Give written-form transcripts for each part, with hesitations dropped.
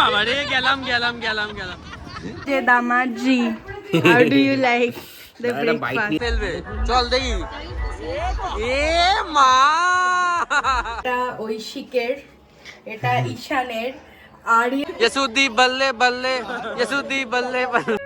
বাবা রে গেলাম গেলাম গেলাম গেলাম যে দামাজি how do you like the breakfast ফেলবে চল দেখি এ মা এটা ঐশিকের এটা ঈশানের আর यसुद्दी बल्ले बल्ले यसुद्दी बल्ले बल्ले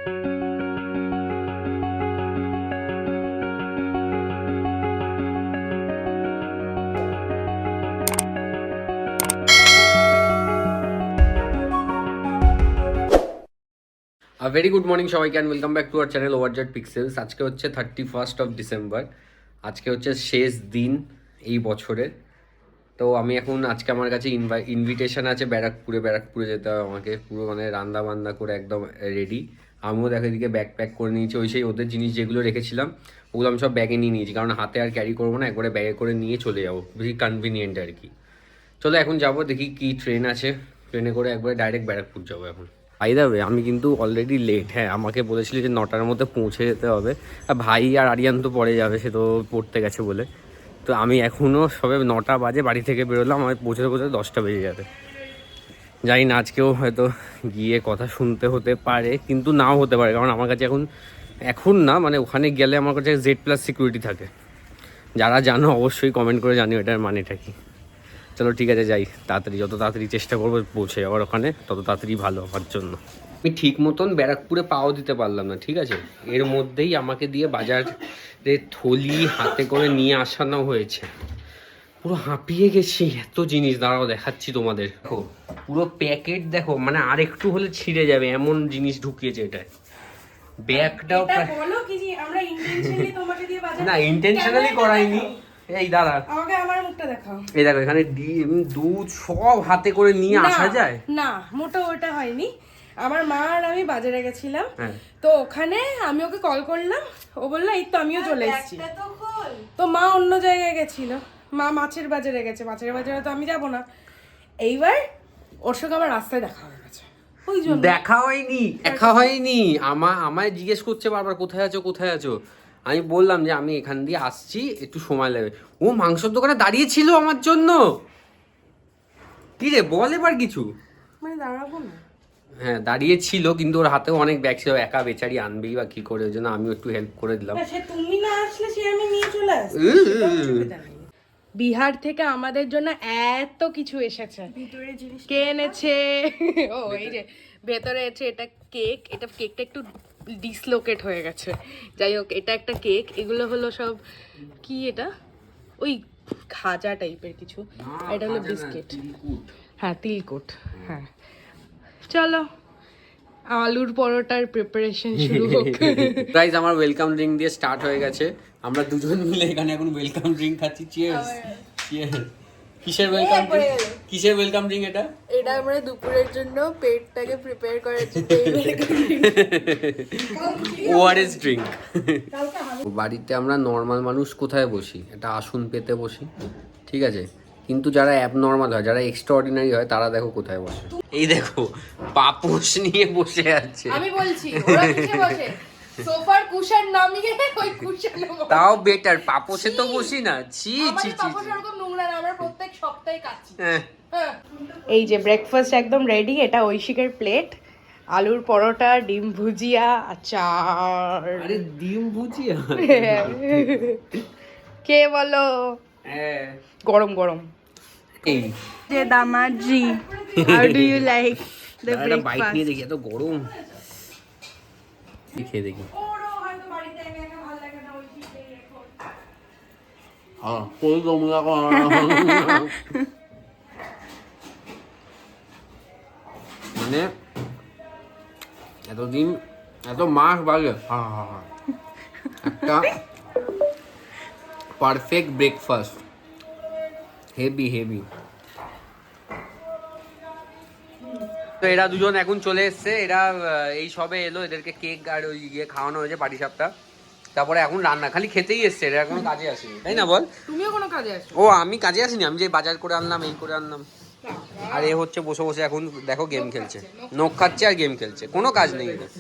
ভেরি গুড মর্নিং সবাইকে and welcome back to our channel overjet pixels. আজকে হচ্ছে 31st ডিসেম্বর। আজকে হচ্ছে শেষ দিন এই বছরের। তো আমি এখন আজকে আমার কাছে ইনভিটেশন আছে ব্যারাকপুরে যেতে হবে আমাকে, পুরো মানে রান্না বান্না করে একদম রেডি। আমিও দেখো এদিকে ব্যাগ প্যাক করে নিয়েছি, সেই ওদের জিনিস যেগুলো রেখেছিলাম ওগুলো আমি সব ব্যাগে নিয়ে নিয়েছি, কারণ হাতে আর ক্যারি করবো না, একবারে ব্যাগে করে নিয়ে চলে যাবো, বেশি কনভিনিয়েন্ট আর কি। চলো এখন যাবো, দেখি কি ট্রেন আছে, ট্রেনে করে একবারে ডাইরেক্ট ব্যারাকপুর যাবো এখন। ভাই দাবে আমি কিন্তু অলরেডি লেট। হ্যাঁ, আমাকে বলেছিল যে 9টার মধ্যে পৌঁছে যেতে হবে। আর ভাই আর আরিয়ান তো পরে যাবে, সে তো পড়তে গেছে বলে। তো আমি এখনও সবে 9টা বাজে বাড়ি থেকে বেরোলাম, আমি পৌঁছতে 10টা বেজে যাবে। জানি না আজকেও হয়তো গিয়ে কথা শুনতে হতে পারে, কিন্তু নাও হতে পারে, কারণ আমার কাছে এখন না মানে ওখানে গেলে আমার কাছে Z+ সিকিউরিটি থাকে। যারা জানো অবশ্যই কমেন্ট করে জানিও এটার মানেটা কি। চলো ঠিক আছে, যাই তাড়াতাড়ি, যত তাড়াতাড়ি চেষ্টা করবো পৌঁছে যাওয়ার ওখানে তত তাড়াতাড়ি ভালো আমার জন্য। আমি ঠিক মতন ব্যারাকপুরে পাও দিতে পারলাম না, ঠিক আছে। এর মধ্যেই আমাকে দিয়ে বাজারে থলি হাতে করে নিয়ে আসানো হয়েছে। পুরো হাঁপিয়ে গেছি, এত জিনিস। দাঁড়াও দেখাচ্ছি তোমাদের। দেখো পুরো প্যাকেট দেখো, মানে আর একটু হলে ছিঁড়ে যাবে এমন জিনিস ঢুকিয়েছে এটায়। ব্যাগটাও না ইন্টেনশনালি করাইনি। এই দাঁড়া, আমাকে আমার মুখটা দেখাও। এই দেখো এখানে ডিম দুধ সব হাতে করে নিয়ে আসা যায় না, মোটা ওটা হয়নি। আমার মা আর আমি বাজারে গেছিলাম, হ্যাঁ। তো ওখানে আমি ওকে কল করলাম, ও বললো এই তো আমিও চলে এসেছি। তো মা অন্য জায়গায় গেছিল, মা মাছের বাজারে গেছে, মাছের বাজারে তো আমি যাব না। এইবার ওর সঙ্গে আমার রাস্তায় দেখা হয়ে গেছে। দেখা হয়নি। আমায় জিজ্ঞেস করছে বারবার কোথায় আছো। আমি বললাম যে আমি এখান দিয়ে আসছি, একটু সময় লাগবে। ও মাংসের দোকানে দাঁড়িয়ে ছিল আমার জন্য। কি রে বল এবার কিছু। মানে দাঁড়াবো না, হ্যাঁ দাঁড়িয়ে ছিল, কিন্তু ওর হাতেও অনেক ব্যাগ ছিল, একা বেচারি আনবেই বা কি করে, ওই জন্য আমি একটু হেল্প করে দিলাম। সে তুমি না আসলে সে আমি নিয়ে চলে আসি। বিহার থেকে আমাদের জন্য এত কিছু এসেছে। ভিতরে জিনিস কে এনেছে? ও এই যে ভেতরে আছে, এটা কেক। এটা কেকটা একটু ডিসলোকেট হয়ে গেছে, যাই হোক এটা একটা কেক। এগুলো হলো সব কি, এটা ওই খাজা টাইপের কিছু, এটা হলো বিস্কিট। হ্যাঁ তিলকুট। হ্যাঁ চলো আলুর পরোটার প্রিপারেশন শুরু হোক। গাইস আমার ওয়েলকাম ড্রিঙ্ক দিয়ে স্টার্ট হয়ে গেছে। আমরা দুজন মিলে এখানে এখন ওয়েলকাম ড্রিঙ্ক খাচ্ছি। চিয়ার্স। কিসের ওয়েলকাম ড্রিঙ্ক এটা? এটা আমরা দুপুরের জন্য পেটটাকে প্রিপেয়ার করার জন্য ওআরএস ড্রিঙ্ক। বাড়িতে আমরা নর্মাল মানুষ কোথায় বসি, একটা আসন পেতে বসি, ঠিক আছে। কিন্তু যারা অ্যাবনর্মাল হয়, যারা এক্সট্রাঅর্ডিনারি হয়, তারা দেখো কোথায় বসে। এই দেখো পাপোশ নিয়ে বসে আছে। আমি বলছি ওরা কিসে বসে? সোফার কুশন নামিয়ে ওই কুশনে বসে। তাও বেটার, পাপোশে তো বসি না। ছি ছি ছি। পাপোশ এরকম নোংরা না, আমরা প্রত্যেক সপ্তাহে কাচ্ছি। এই যে ব্রেকফাস্ট একদম রেডি। এটা ঐশিকের প্লেট, আলুর পরোটা, ডিম ভুজিয়া, আচার। আরে ডিম ভুজিয়া কে বলো? হ্যাঁ গরম গরম। এই যে দামাজি how do you like the একটা বাইট breakfast? নিয়ে দেখি, এত গরম। খেয়ে দেখি। হ্যাঁ কোন তোমরা মানে এতদিন এত মাস বাগে একটা পারফেক্ট ব্রেকফাস্ট। হেভি। তো এরা দুজন এখন চলে এসছে, এরা এই সবে এলো, এদেরকে কেক আর ওই ইয়ে খাওয়ানো হয়েছে, পাটিসাপটা। তারপরে এখন রান্না, খালি খেতেই এসছে, এরা কোনো কাজে আসেনি, তাই না বল? তুমিও কোনো কাজে আসো? ও আমি কাজে আসিনি, আমি যে বাজার করে আনলাম, এই করে আনলাম। আর এ হচ্ছে বসে এখন দেখো গেম খেলছে, নখ খাচ্ছে আর গেম খেলছে, কোনো কাজ নেই এদের।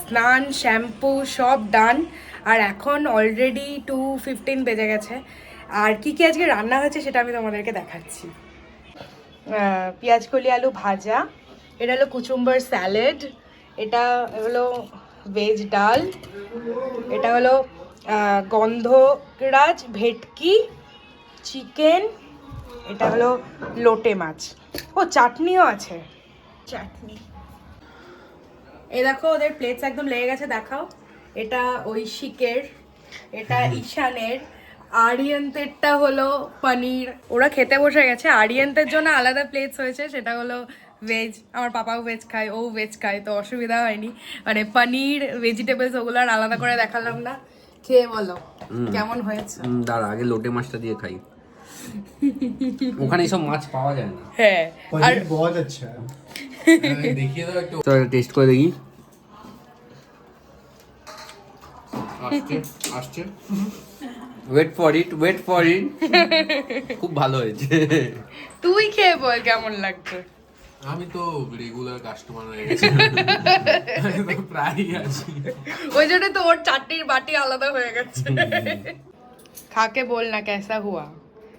স্নান শ্যাম্পু সব ডান, আর এখন অলরেডি 2:15 বেজে গেছে। আর কি কি আজকে রান্না হয়েছে সেটা আমি তোমাদেরকে দেখাচ্ছি। পেঁয়াজ কলি আলু ভাজা, এটা হলো কুচুম্বার স্যালাড, এটা হলো ভেজ ডাল, এটা হলো গন্ধরাজ ভেটকি চিকেন, এটা হলো লোটে মাছ। ও চাটনিও আছে, চাটনি। এই দেখো ওদের প্লেটস একদম লেগে গেছে, দেখাও। এটা ঐশিকের, এটা ঈশানের, আরিয়ান্তেরটা হলো পনির। ওরা খেতে বসে গেছে, আরিয়ান্তের জন্য আলাদা প্লেটস হয়েছে, সেটা হলো ভেজ। আমার পাপাও ভেজ খায়, ও ভেজ খায়, তো অসুবিধা হয়নি। মানে পনির ভেজিটেবলস ওগুলো আর আলাদা করে দেখালাম না। খেয়ে বলো কেমন হয়েছে। দাঁড়া আগে লোটে মাছটা দিয়ে খাই। ওখানে এইসব মাছ পাওয়া যায় না। হ্যাঁ আর बहुत अच्छा है। দেখিয়ে দাও একটু, চল টেস্ট করে দেখি। আসছে আসছে, wait for it, wait for it. খুব ভালো হয়েছে। তুই খেয়ে বল কেমন লাগছে। আমি তো রেগুলার কাস্টমার হয়ে গেছি, আমি তো প্রায়ই আসি। ওই জন্য তো ওর চাটনির বাটি আলাদা হয়ে গেছে। খাকে বল না কেসা হুয়া।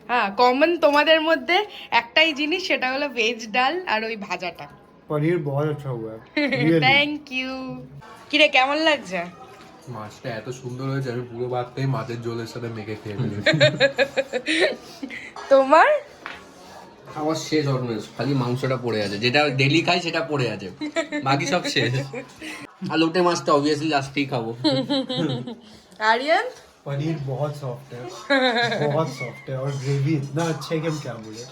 হ্যাঁ, কমন তোমাদের মধ্যে একটাই জিনিস, সেটা হলো ভেজ ডাল আর ওই ভাজাটা। पनीर बहुत अच्छा हुआ है really। Thank you. কিরে কেমন লাগছে? মাছটা এত সুন্দর হয়েছে, আমি পুরো ভাতটাই মাছের ঝোলের সাথে মেখে খেয়ে ফেলি। তোমার খাওয়ার শেষ অলমোস্ট, খালি মাংসটা পড়ে আছে, যেটা ডেলি খাই সেটা পড়ে আছে, বাকি সব শেষ। আর লোটে মাছটা অবভিয়াসলি লাস্টেই খাবো। আরিয়ান पनीर बहुत सॉफ्ट है बहुत सॉफ्ट है और ग्रेवी इतना अच्छा है कि हम क्या बोले।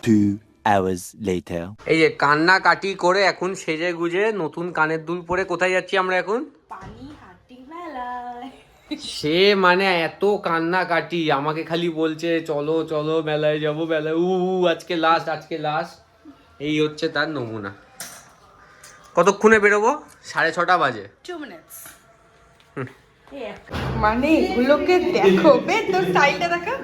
2 hours later. এই যে কান্না কাটি করে এখন সেজে গুজে নতুন কানের দুল পরে কোথায় যাচ্ছি আমরা এখন? পানি হাঁটি মেলায়। সে মানে এত কান্না কাটি, আমাকে খালি বলছে চলো চলো মেলায় যাবো, মেলায় আজকে লাস্ট, আজকে লাস্ট। এই হচ্ছে তার নমুনা। কতক্ষণে বেরোবো? 6:30 বাজে। 2 minutes। মানে এগুলোকে দেখো, বে তোর স্টাইলটা দেখা।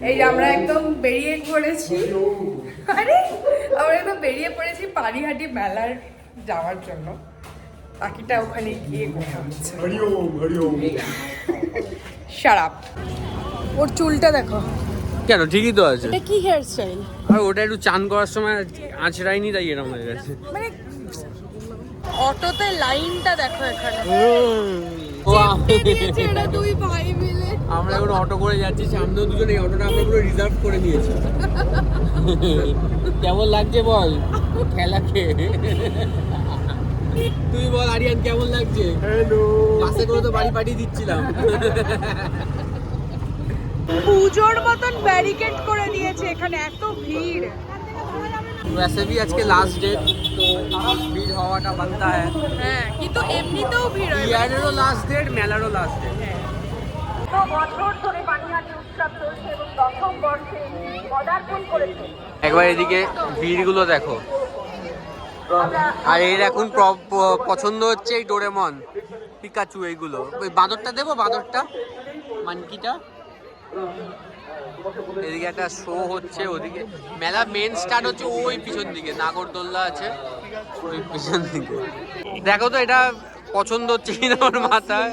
এই যে আমরা একদম বেরিয়ে পড়েছি, আরে আমরা একদম বেরিয়ে পড়েছি পানিহাটি মেলার যাওয়ার জন্য। বাকিটা ওখানে গিয়ে কথা হচ্ছে। हरिओम हरिओम। শারাপ। ওর চুলটা দেখো, কেন ঠিকই তো আছে। এটা কি হেয়ার স্টাইল? আর ওটা একটু চান করার সময় আঁচড়াইনি, তাই এরকম হয়ে গেছে। মানে অটোতে লাইনটা দেখো এখানে। দিয়েছে এরা দুই ভাই মিলে। আমরা এখন অটো করে যাচ্ছি, সামনেও দুজন, এই অটোটা আমরা পুরো রিজার্ভ করে নিয়েছি। কেমন লাগছে বল খেলাকে? তুই বল আরিয়ান কেমন লাগছে? हेलो। বাসে করে তো বাড়ি পাঠিয়ে দিচ্ছিলাম। পুজোর মতন ব্যারিকেড করে দিয়েছে এখানে, এত ভিড়। वैसे भी आज के लास्ट डेट तो भीड़ হওয়াটা बनता है। হ্যাঁ, কিন্তু এমনিতেও ভিড় হয়। ইয়ারেরও লাস্ট ডেট, মেলারও লাস্ট ডেট। একবার এদিকে ভিড়গুলো দেখো। আর এর এখন পছন্দ হচ্ছে এই ডোরেমন, পিকাচু, এইগুলো। ওই বাঁদরটা দেবো, বাঁদরটা, মানকিটা। এদিকে একটা শো হচ্ছে, ওদিকে মেলা মেন স্টার্ট হচ্ছে ওই পিছন দিকে, নাগরদোল্লা আছে ওই পিছন দিকে। দেখো তো এটা পছন্দ হচ্ছে কিনা ওর মাথায়।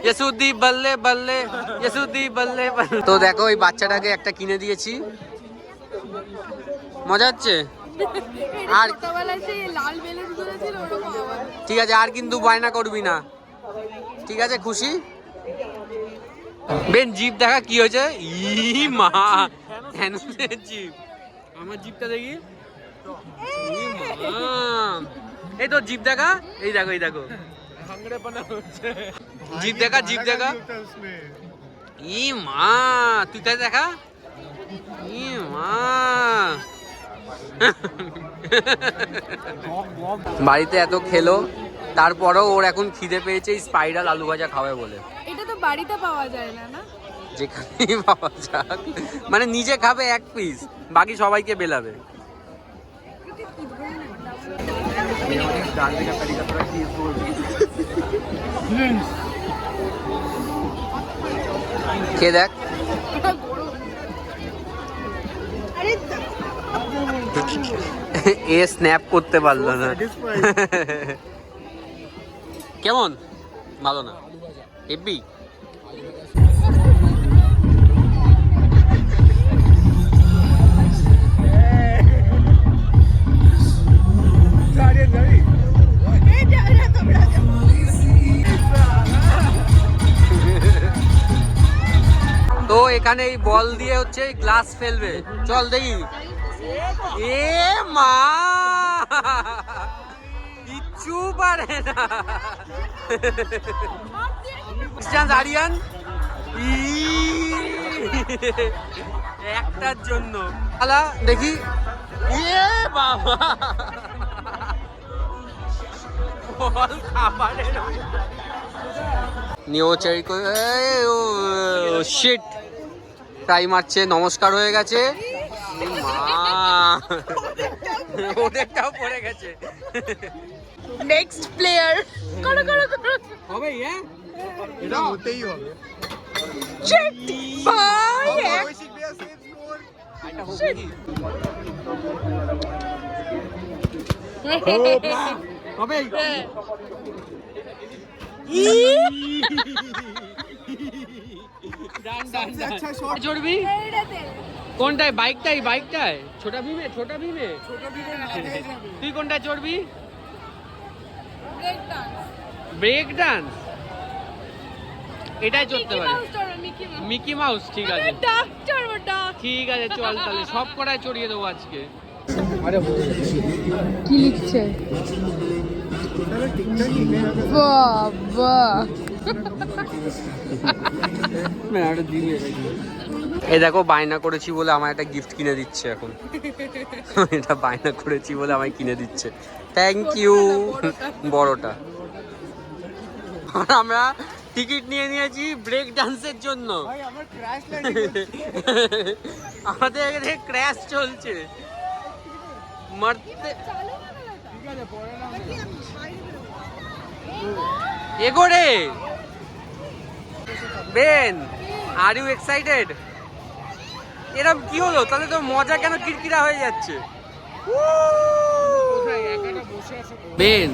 ইয়েসুদ্দি বললে বললে, ইয়েসুদ্দি বললে বললে। তো দেখো এই বাচ্চাটাকে একটা কিনে দিয়েছি, মজা হচ্ছে। আর ঠিক আছে, আর কিন্তু বায়না করবি না, ঠিক আছে? খুশি? বেন জিপ দেখা কি হয়েছে? ই মা, কেন জিপ? আমার জিপটা দেখি। ই মা, এই তো জিপ দেখা, এই দেখো, এই দেখো জিপ দেখা, জিপ দেখা। ই মা, তুই কাছে দেখা। ই মা, বাড়িতে এত খেলো, তারপরেও ওর এখন খিদে পেয়েছে স্পাইরাল আলু ভাজা খাবে বলে। এটা তো বাড়িতে পাওয়া যায় না, না? যেখানেই পাওয়া যাক, মানে নিজে খাবে এক পিস, বাকি সবাইকে বেলাবে। খেয়ে দেখ। এ স্ন্যাপ করতে পারলো না। কেমন? ভালো না, হেব্বি। তো এখানে এই বল দিয়ে হচ্ছে গ্লাস ফেলবে, চল দেখি। এ মা, কিচ্ছু পারে না। আরিয়ান একটার জন্য দেখি। এ বাবা, বল খাবারের নিও চেরি শিট ট্রাই মারছে, নমস্কার হয়ে গেছে। ওদেরটাও পড়ে গেছে। নেক্সট প্লেয়ার করো করো করো হবে। এটা হতেই হবে। Check by Koushik Bhaiya save score. হবে। अच्छा shot. চড়বি কোনটায়? বাইকটায় ছোটা ভীমে তুই কোনটায় চড়বি? ব্রেক ডান্স, এটাই চড়তে পারে মিকি মাউস। ঠিক আছে ঠিক আছে, চল তাহলে সব কটায় চড়িয়ে দেবো আজকে। কি লিখছে বাবা? এই দেখো, বায়না করেছি বলে আমার একটা গিফট কিনে দিচ্ছে এখন। এটা বায়না করেছি বলে আমায় কিনে দিচ্ছে, থ্যাংক ইউ। বড়টা। আর আমরা টিকিট নিয়ে নিয়েছি ব্রেক ডান্সের জন্য। ভাই আমার ক্র্যাশ ল্যান্ডিং। আমাদের এখানে ক্র্যাশ চলছে, মারতে। ঠিক আছে পরে না। এগোরে বেন, আর ইউ এক্সাইটেড? এরকম কি হলো তাহলে? তো মজা কেন কিরকিরা হয়ে যাচ্ছে? বেন,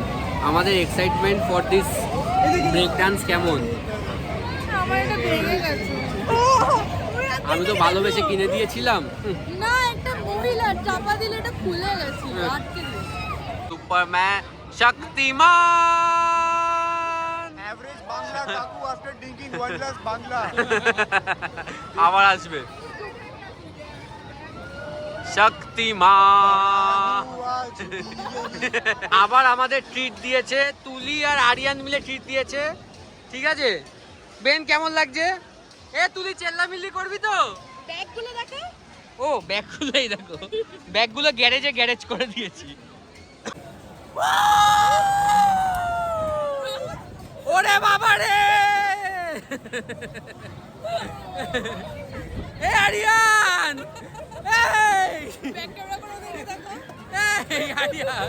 আমাদের excitement for this break dance কেমন? আমার এটা ভেঙে গেছে। আমি তো ভালোবেসে কিনে দিয়েছিলাম। না, একটা মহিলা চাপা দিলে এটা খুলে গেছে, আটকে গেছে। সুপারম্যান শক্তিমান। Average Bangla kaku after drinking one glass Bangla. আবার আসবে শক্তিমান। আবার আমাদের ট্রিট দিয়েছে, তুলি আর আরিয়ান মিলে ট্রিট দিয়েছে। ঠিক আছে বেন, কেমন লাগছে? এ তুলি চেল্লামিল্লি করবি তো? ব্যাগগুলো দেখো। ও ব্যাগগুলোই দেখো, ব্যাগগুলো গ্যারেজ করে দিয়েছি। ওরে বাবা রে, এ আরিয়ান, এই ব্যাগ ক্যামেরা করে দেখো। এই আরিয়ান,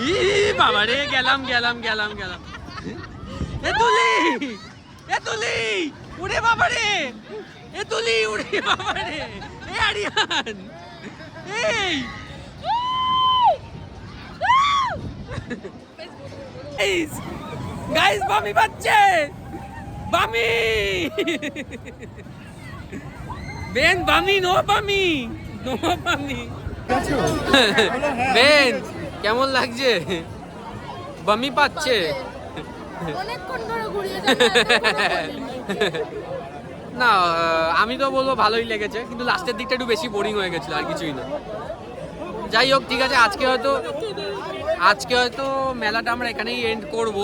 ই বাবা রে, গেলাম। এ তুলি, উড়ে বাবা রে, এ তুলি, উড়ে বাবা রে, এ আরিয়ান, এই গাইস, বামি বাচ্চে, বামি বেন, বামি নো বামি। বেন কেমন লাগছে? বামি পাচ্ছে অনেকক্ষণ ধরে ঘুরিয়ে যাচ্ছে। না, আমি তো বলবো ভালোই লেগেছে, কিন্তু লাস্টের দিকটা একটু বেশি বোরিং হয়ে গেছিল, আর কিছুই না। যাই হোক, ঠিক আছে, আজকে হয়তো মেলাটা আমরা এখানেই এন্ড করব,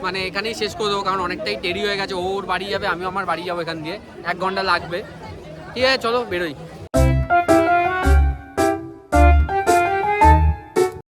মানে এখানেই শেষ করে দেবো, কারণ অনেকটাই দেরি হয়ে গেছে। ওর বাড়ি যাবে, আমিও আমার বাড়ি যাবো, এখান দিয়ে 1 ঘন্টা লাগবে। ঠিক আছে, চলো বেরোই।